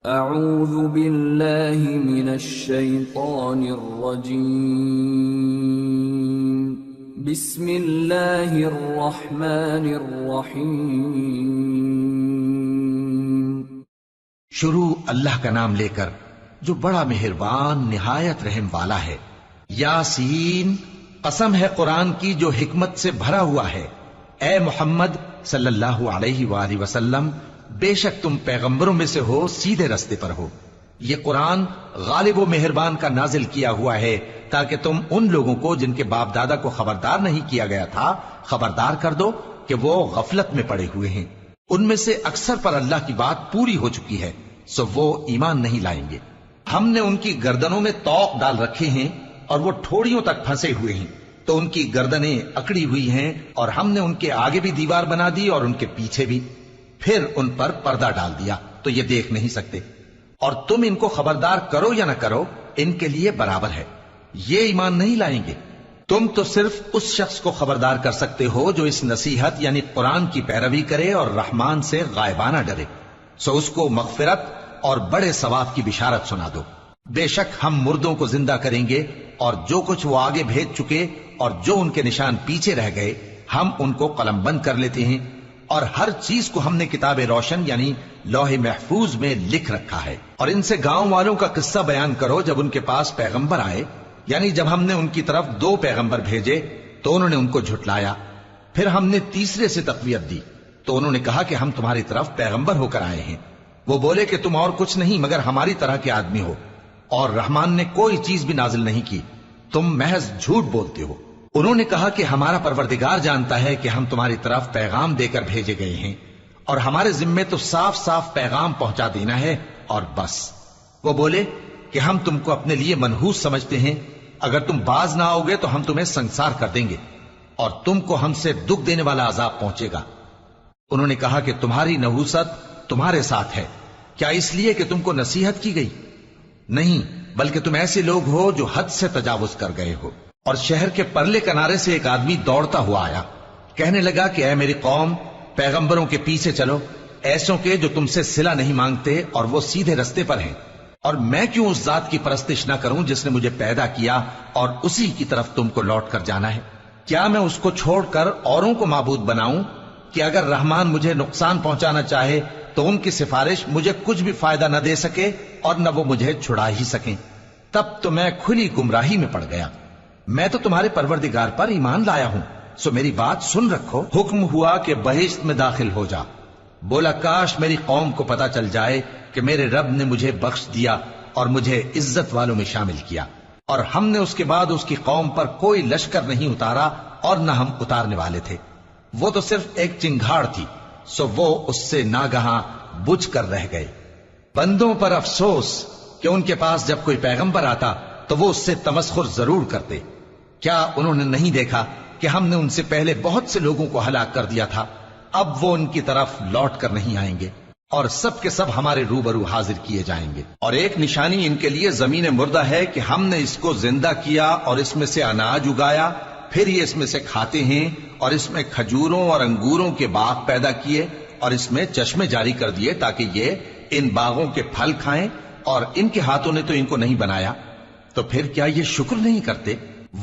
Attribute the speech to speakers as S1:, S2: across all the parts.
S1: اعوذ باللہ من الشیطان الرجیم بسم اللہ الرحمن الرحیم۔
S2: شروع اللہ کا نام لے کر جو بڑا مہربان نہایت رحم والا ہے۔ یاسین، قسم ہے قرآن کی جو حکمت سے بھرا ہوا ہے۔ اے محمد صلی اللہ علیہ وآلہ وسلم، بے شک تم پیغمبروں میں سے ہو، سیدھے رستے پر ہو۔ یہ قرآن غالب و مہربان کا نازل کیا ہوا ہے تاکہ تم ان لوگوں کو جن کے باپ دادا کو خبردار نہیں کیا گیا تھا خبردار کر دو کہ وہ غفلت میں پڑے ہوئے ہیں۔ ان میں سے اکثر پر اللہ کی بات پوری ہو چکی ہے، سو وہ ایمان نہیں لائیں گے۔ ہم نے ان کی گردنوں میں طوق ڈال رکھے ہیں اور وہ ٹھوڑیوں تک پھنسے ہوئے ہیں، تو ان کی گردنیں اکڑی ہوئی ہیں، اور ہم نے ان کے آگے بھی دیوار بنا دی اور ان کے پیچھے بھی، پھر ان پر پردہ ڈال دیا تو یہ دیکھ نہیں سکتے۔ اور تم ان کو خبردار کرو یا نہ کرو، ان کے لیے برابر ہے، یہ ایمان نہیں لائیں گے۔ تم تو صرف اس شخص کو خبردار کر سکتے ہو جو اس نصیحت یعنی قرآن کی پیروی کرے اور رحمان سے غائبانہ ڈرے، سو اس کو مغفرت اور بڑے ثواب کی بشارت سنا دو۔ بے شک ہم مردوں کو زندہ کریں گے، اور جو کچھ وہ آگے بھیج چکے اور جو ان کے نشان پیچھے رہ گئے ہم ان کو قلم بند کر لیتے ہیں، اور ہر چیز کو ہم نے کتاب روشن یعنی لوح محفوظ میں لکھ رکھا ہے۔ اور ان سے گاؤں والوں کا قصہ بیان کرو جب ان کے پاس پیغمبر آئے، یعنی جب ہم نے ان کی طرف 2 پیغمبر بھیجے تو انہوں نے ان کو جھٹلایا، پھر ہم نے تیسرے سے تقویت دی تو انہوں نے کہا کہ ہم تمہاری طرف پیغمبر ہو کر آئے ہیں۔ وہ بولے کہ تم اور کچھ نہیں مگر ہماری طرح کے آدمی ہو، اور رحمان نے کوئی چیز بھی نازل نہیں کی، تم محض جھوٹ بولتے ہو۔ انہوں نے کہا کہ ہمارا پروردگار جانتا ہے کہ ہم تمہاری طرف پیغام دے کر بھیجے گئے ہیں، اور ہمارے ذمے تو صاف صاف پیغام پہنچا دینا ہے اور بس۔ وہ بولے کہ ہم تم کو اپنے لیے منحوس سمجھتے ہیں، اگر تم باز نہ آؤگے تو ہم تمہیں سنسار کر دیں گے اور تم کو ہم سے دکھ دینے والا عذاب پہنچے گا۔ انہوں نے کہا کہ تمہاری نحوست تمہارے ساتھ ہے، کیا اس لیے کہ تم کو نصیحت کی گئی؟ نہیں، بلکہ تم ایسے لوگ ہو جو حد سے تجاوز کر گئے ہو۔ اور شہر کے پرلے کنارے سے ایک آدمی دوڑتا ہوا آیا، کہنے لگا کہ اے میری قوم، پیغمبروں کے پیچھے چلو، ایسوں کے جو تم سے صلہ نہیں مانگتے اور وہ سیدھے رستے پر ہیں۔ اور میں کیوں اس ذات کی پرستش نہ کروں جس نے مجھے پیدا کیا اور اسی کی طرف تم کو لوٹ کر جانا ہے؟ کیا میں اس کو چھوڑ کر اوروں کو معبود بناؤں کہ اگر رحمان مجھے نقصان پہنچانا چاہے تو ان کی سفارش مجھے کچھ بھی فائدہ نہ دے سکے اور نہ وہ مجھے چھڑا ہی سکیں؟ تب تو میں کھلی گمراہی میں پڑ گیا۔ میں تو تمہارے پروردگار پر ایمان لایا ہوں، سو میری بات سن رکھو۔ حکم ہوا کہ بہشت میں داخل ہو جا۔ بولا کاش میری قوم کو پتا چل جائے کہ میرے رب نے مجھے بخش دیا اور مجھے عزت والوں میں شامل کیا، اور ہم نے اس کے بعد اس کی قوم پر کوئی لشکر نہیں اتارا اور نہ ہم اتارنے والے تھے۔ وہ تو صرف ایک چنگھاڑ تھی، سو وہ اس سے ناگہاں بجھ کر رہ گئے۔ بندوں پر افسوس کہ ان کے پاس جب کوئی پیغمبر آتا تو وہ اس سے تمسخر ضرور کرتے۔ کیا انہوں نے نہیں دیکھا کہ ہم نے ان سے پہلے بہت سے لوگوں کو ہلاک کر دیا تھا؟ اب وہ ان کی طرف لوٹ کر نہیں آئیں گے، اور سب کے سب ہمارے روبرو حاضر کیے جائیں گے۔ اور ایک نشانی ان کے لیے زمین مردہ ہے کہ ہم نے اس کو زندہ کیا اور اس میں سے اناج اگایا، پھر یہ اس میں سے کھاتے ہیں، اور اس میں کھجوروں اور انگوروں کے باغ پیدا کیے اور اس میں چشمے جاری کر دیے تاکہ یہ ان باغوں کے پھل کھائیں، اور ان کے ہاتھوں نے تو ان کو نہیں بنایا، تو پھر کیا یہ شکر نہیں کرتے؟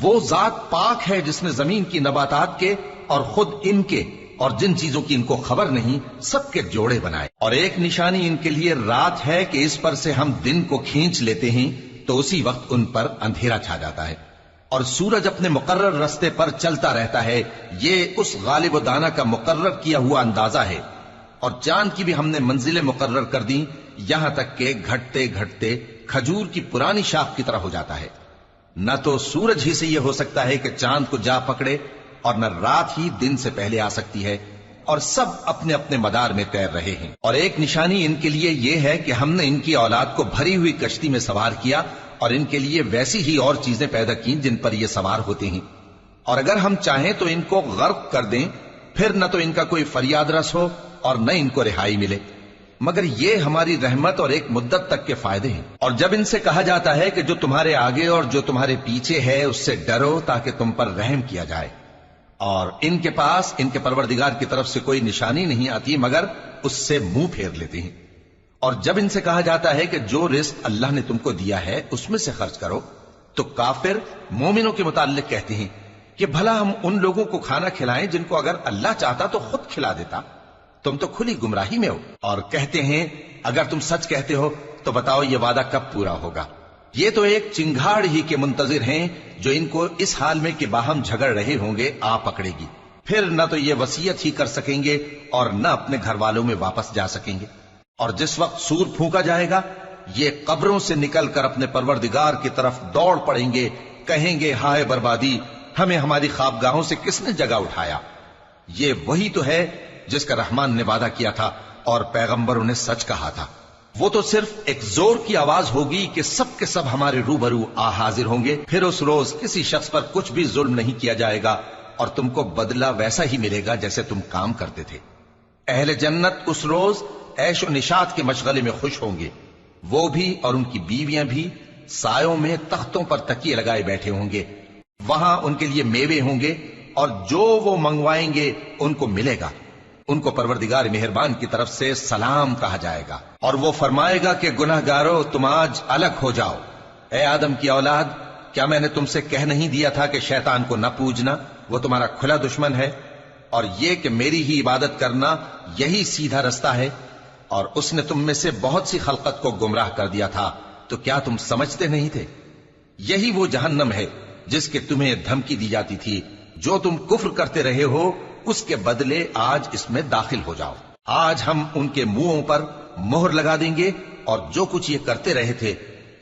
S2: وہ ذات پاک ہے جس نے زمین کی نباتات کے اور خود ان کے اور جن چیزوں کی ان کو خبر نہیں سب کے جوڑے بنائے۔ اور ایک نشانی ان کے لیے رات ہے کہ اس پر سے ہم دن کو کھینچ لیتے ہیں تو اسی وقت ان پر اندھیرا چھا جاتا ہے، اور سورج اپنے مقرر رستے پر چلتا رہتا ہے، یہ اس غالب و دانا کا مقرر کیا ہوا اندازہ ہے۔ اور چاند کی بھی ہم نے منزلیں مقرر کر دی، یہاں تک کہ گھٹتے گھٹتے کھجور کی پرانی شاخ کی طرح ہو جاتا ہے۔ نہ تو سورج ہی سے یہ ہو سکتا ہے کہ چاند کو جا پکڑے، اور نہ رات ہی دن سے پہلے آ سکتی ہے، اور سب اپنے اپنے مدار میں تیر رہے ہیں۔ اور ایک نشانی ان کے لیے یہ ہے کہ ہم نے ان کی اولاد کو بھری ہوئی کشتی میں سوار کیا اور ان کے لیے ویسی ہی اور چیزیں پیدا کی جن پر یہ سوار ہوتے ہیں، اور اگر ہم چاہیں تو ان کو غرق کر دیں، پھر نہ تو ان کا کوئی فریاد رس ہو اور نہ ان کو رہائی ملے، مگر یہ ہماری رحمت اور ایک مدت تک کے فائدے ہیں۔ اور جب ان سے کہا جاتا ہے کہ جو تمہارے آگے اور جو تمہارے پیچھے ہے اس سے ڈرو تاکہ تم پر رحم کیا جائے، اور ان کے پاس ان کے پروردگار کی طرف سے کوئی نشانی نہیں آتی مگر اس سے منہ پھیر لیتے ہیں۔ اور جب ان سے کہا جاتا ہے کہ جو رزق اللہ نے تم کو دیا ہے اس میں سے خرچ کرو، تو کافر مومنوں کے متعلق کہتے ہیں کہ بھلا ہم ان لوگوں کو کھانا کھلائیں جن کو اگر اللہ چاہتا تو خود کھلا دیتا، تم تو کھلی گمراہی میں ہو۔ اور کہتے ہیں اگر تم سچ کہتے ہو تو بتاؤ یہ وعدہ کب پورا ہوگا؟ یہ تو ایک چنگھاڑ ہی کے منتظر ہیں جو ان کو اس حال میں کہ باہم جھگڑ رہے ہوں گے آ پکڑے گی، پھر نہ تو یہ وصیت ہی کر سکیں گے اور نہ اپنے گھر والوں میں واپس جا سکیں گے۔ اور جس وقت سور پھونکا جائے گا یہ قبروں سے نکل کر اپنے پروردگار کی طرف دوڑ پڑیں گے، کہیں گے ہائے بربادی، ہمیں ہماری خوابگاہوں سے کس نے جگہ اٹھایا۔ یہ وہی تو ہے جس کا رحمان نے وعدہ کیا تھا اور پیغمبروں نے سچ کہا تھا۔ وہ تو صرف ایک زور کی آواز ہوگی کہ سب کے سب ہمارے روبرو آ حاضر ہوں گے، پھر اس روز کسی شخص پر کچھ بھی ظلم نہیں کیا جائے گا اور تم کو بدلہ ویسا ہی ملے گا جیسے تم کام کرتے تھے۔ اہل جنت اس روز عیش و نشاط کے مشغلے میں خوش ہوں گے، وہ بھی اور ان کی بیویاں بھی سایوں میں تختوں پر تکیے لگائے بیٹھے ہوں گے، وہاں ان کے لیے میوے ہوں گے اور جو وہ منگوائیں گے ان کو ملے گا۔ ان کو پروردگار مہربان کی طرف سے سلام کہا جائے گا اور وہ فرمائے گا کہ گناہ گارو تم آج الگ ہو جاؤ۔ اے آدم کی اولاد، کیا میں نے تم سے کہہ نہیں دیا تھا کہ شیطان کو نہ پوجنا، وہ تمہارا کھلا دشمن ہے، اور یہ کہ میری ہی عبادت کرنا یہی سیدھا رستہ ہے، اور اس نے تم میں سے بہت سی خلقت کو گمراہ کر دیا تھا، تو کیا تم سمجھتے نہیں تھے؟ یہی وہ جہنم ہے جس کے تمہیں دھمکی دی جاتی تھی، جو تم کفر کرتے رہے ہو اس کے بدلے آج اس میں داخل ہو جاؤ۔ آج ہم ان کے منہوں پر مہر لگا دیں گے اور جو کچھ یہ کرتے رہے تھے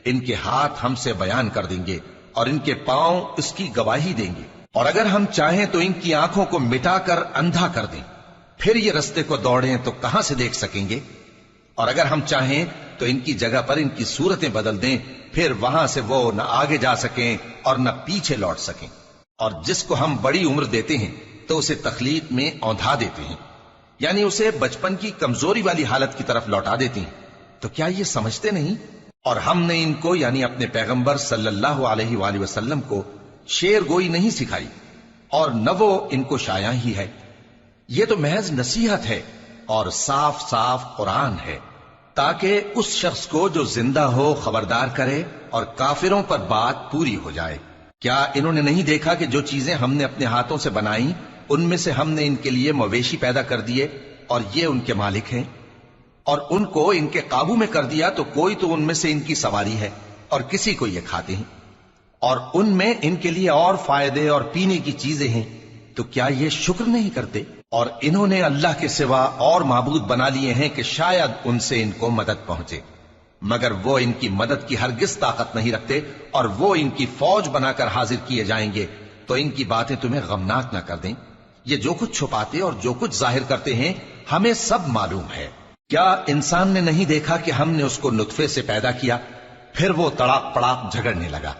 S2: ان کے ہاتھ ہم سے بیان کر دیں گے اور ان کے پاؤں اس کی گواہی دیں گے، اور اگر ہم چاہیں تو ان کی آنکھوں کو مٹا کر اندھا کر دیں، پھر یہ رستے کو دوڑیں تو کہاں سے دیکھ سکیں گے، اور اگر ہم چاہیں تو ان کی جگہ پر ان کی صورتیں بدل دیں، پھر وہاں سے وہ نہ آگے جا سکیں اور نہ پیچھے لوٹ سکیں۔ اور جس کو ہم بڑی عمر دیتے ہیں تو اسے تخلیق میں اوندھا دیتے ہیں، یعنی اسے بچپن کی کمزوری والی حالت کی طرف لوٹا دیتے ہیں، تو کیا یہ سمجھتے نہیں؟ اور ہم نے ان کو یعنی اپنے پیغمبر صلی اللہ علیہ وآلہ وسلم کو شعر گوئی نہیں سکھائی اور نہ وہ ان کو شایع ہی ہے، یہ تو محض نصیحت ہے اور صاف صاف قرآن ہے، تاکہ اس شخص کو جو زندہ ہو خبردار کرے اور کافروں پر بات پوری ہو جائے۔ کیا انہوں نے نہیں دیکھا کہ جو چیزیں ہم نے اپنے ہاتھوں سے بنائیں ان میں سے ہم نے ان کے لیے مویشی پیدا کر دیے اور یہ ان کے مالک ہیں، اور ان کو ان کے قابو میں کر دیا تو کوئی تو ان میں سے ان کی سواری ہے اور کسی کو یہ کھاتے ہیں، اور ان میں ان کے لیے اور فائدے اور پینے کی چیزیں ہیں، تو کیا یہ شکر نہیں کرتے؟ اور انہوں نے اللہ کے سوا اور معبود بنا لیے ہیں کہ شاید ان سے ان کو مدد پہنچے، مگر وہ ان کی مدد کی ہرگز طاقت نہیں رکھتے، اور وہ ان کی فوج بنا کر حاضر کیے جائیں گے تو ان کی باتیں تمہیں غمناک نہ کر دیں۔ یہ جو کچھ چھپاتے اور جو کچھ ظاہر کرتے ہیں ہمیں سب معلوم ہے۔ کیا انسان نے نہیں دیکھا کہ ہم نے اس کو نطفے سے پیدا کیا، پھر وہ تڑاک پڑاک جھگڑنے لگا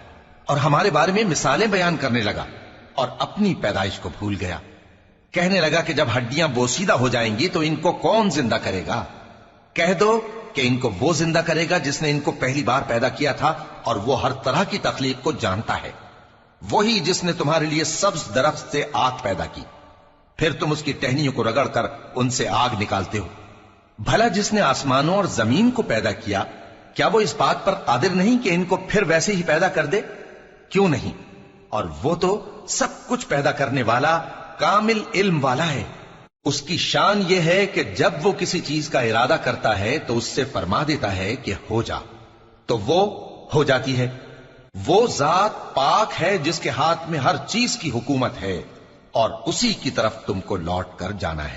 S2: اور ہمارے بارے میں مثالیں بیان کرنے لگا اور اپنی پیدائش کو بھول گیا، کہنے لگا کہ جب ہڈیاں بوسیدہ ہو جائیں گی تو ان کو کون زندہ کرے گا؟ کہہ دو کہ ان کو وہ زندہ کرے گا جس نے ان کو پہلی بار پیدا کیا تھا، اور وہ ہر طرح کی تخلیق کو جانتا ہے، وہی جس نے تمہارے لیے سبز درخت سے آگ پیدا کی، پھر تم اس کی ٹہنیوں کو رگڑ کر ان سے آگ نکالتے ہو۔ بھلا جس نے آسمانوں اور زمین کو پیدا کیا، کیا وہ اس بات پر قادر نہیں کہ ان کو پھر ویسے ہی پیدا کر دے؟ کیوں نہیں؟ اور وہ تو سب کچھ پیدا کرنے والا کامل علم والا ہے۔ اس کی شان یہ ہے کہ جب وہ کسی چیز کا ارادہ کرتا ہے تو اس سے فرما دیتا ہے کہ ہو جا، تو وہ ہو جاتی ہے۔ وہ ذات پاک ہے جس کے ہاتھ میں ہر چیز کی حکومت ہے، اور اسی کی طرف تم کو لوٹ کر جانا ہے۔